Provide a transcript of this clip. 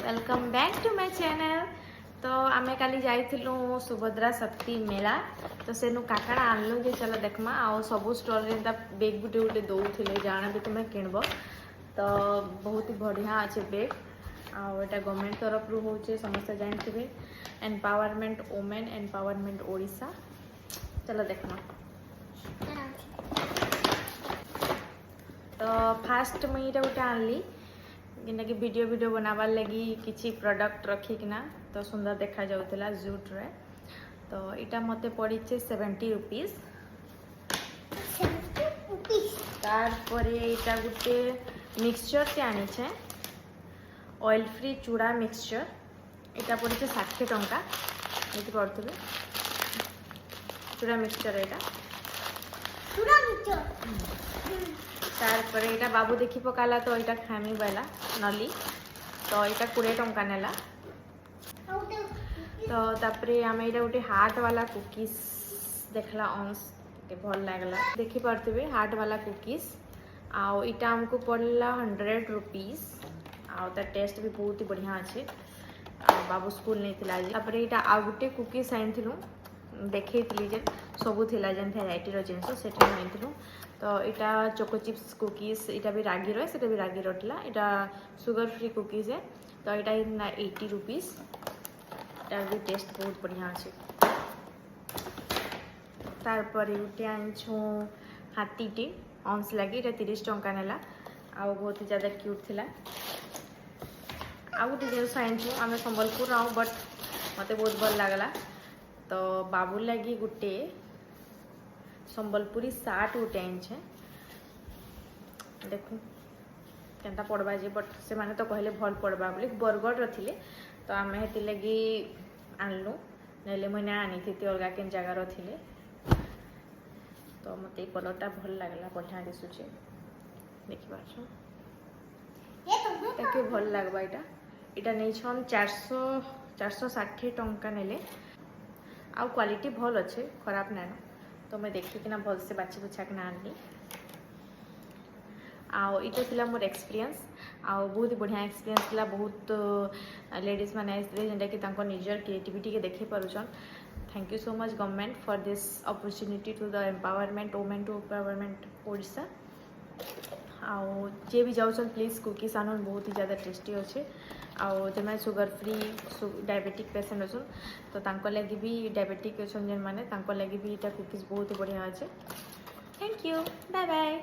Welcome back to my channel. तो आमे काली जाइथिलु सुभद्रा शक्ति मेला तो सेनु काकाड़ा आनलु जे चलो देखमा आ सब स्टोर रे बेग गुटे गुटे दौले जाना भी तुम्हें किणब तो बहुत ही बढ़िया अच्छे बेग आटा गवर्नमेंट तरफ रू होचे समस्त जानते एम्पावरमेंट वुमेन एम्पावरमेंट ओडिशा। चलो देखमा तो फास्ट मुझे गोटे आनली कि वीडियो बनाबार लगी किसी प्रोडक्ट रखिकिना तो सुंदर देखा जाउतला जूट रे। तो इटा मते पड़ी 70 रुपीज। तार परे इटा गुटे मिक्सचर टे आनी छे ऑयल फ्री चूड़ा मिक्सचर इटा पड़ी 60 टंका ये पड़े चूड़ा मिक्सचर एटा तार पर यहाँ बाबू देखी पकाला तो यहाँ खामी बेला नली तो यहाँ 20 टंका नेला। तो तापरे आम यहाँ गोटे हार्ट वाला कुकीज देखला अंश भल लगला देखी पारे हार्ट वाला कुकीज आउ इटा आमको पड़ला 100 रुपीज आउ टेस्ट भी बहुत ही बढ़िया अच्छे बाबू स्कूल नहीं यहाँ आउ गोटे कुकीज आनी देखी जे सबू थिला जेन भेराइटी जिनस से नहीं तो यहाँ चोको चिप्स कुकीज यहाँ भी रागी रहे से भी रागी रटला यहाँ सुगर फ्री कुकीज है तो यहाँ 80 रुपीज यहाँ भी टेस्ट बहुत बढ़िया अच्छे। तारपर गोटे आनीछू हाथीटे अंश लगे 30 टंका नेला आउ बहुत ही ज़्यादा क्यूट थिला। आउ गोटे जिनस आनीछू आम संबलपुर आउ बट मत बहुत भल लगला तो बाबू लगी गोटे संबलपुरी सार्ट गोटे आनी देखू केनता पड़वा जे बट से माने तो कहले भल पड़वा बोली बरगढ़ रे तो आम हेती लगी आनलु नैले मैंने आनी थी अलगा केन जगार थिले तो मत कलरटा भल लगला बढ़िया दिशुचे देखी पार्छ ताके भल लगवा इटा नहीं छन 460 टंका नेले आ क्वालिटी भल अच्छे खराब ना तो मैं देखिकिना भल से बाछी बुछाकिना आनली आईटा थिला मोर एक्सपीरियंस आ बहुत ही बढ़िया एक्सपीरियंस थिला। बहुत लेडीज मैंने आसते जेनटा कि तांको निजर क्रिएटिविटी के देखि पारुछन। Thank you so much government for this opportunity to the empowerment women to empowerment Odisha. आउ जे भी जाऊन प्लीज कुकीज आनन बहुत ही ज़्यादा टेस्टी अच्छे आउ जो मैंने सुगर फ्री डायबिटिक पेसेंट अच्छा तो तांको लगी भी डायबिटिक अच्छा जेन मैंने तांको लगी भी इटा कुकीज बहुत ही बढ़िया अच्छे। Thank you bye bye.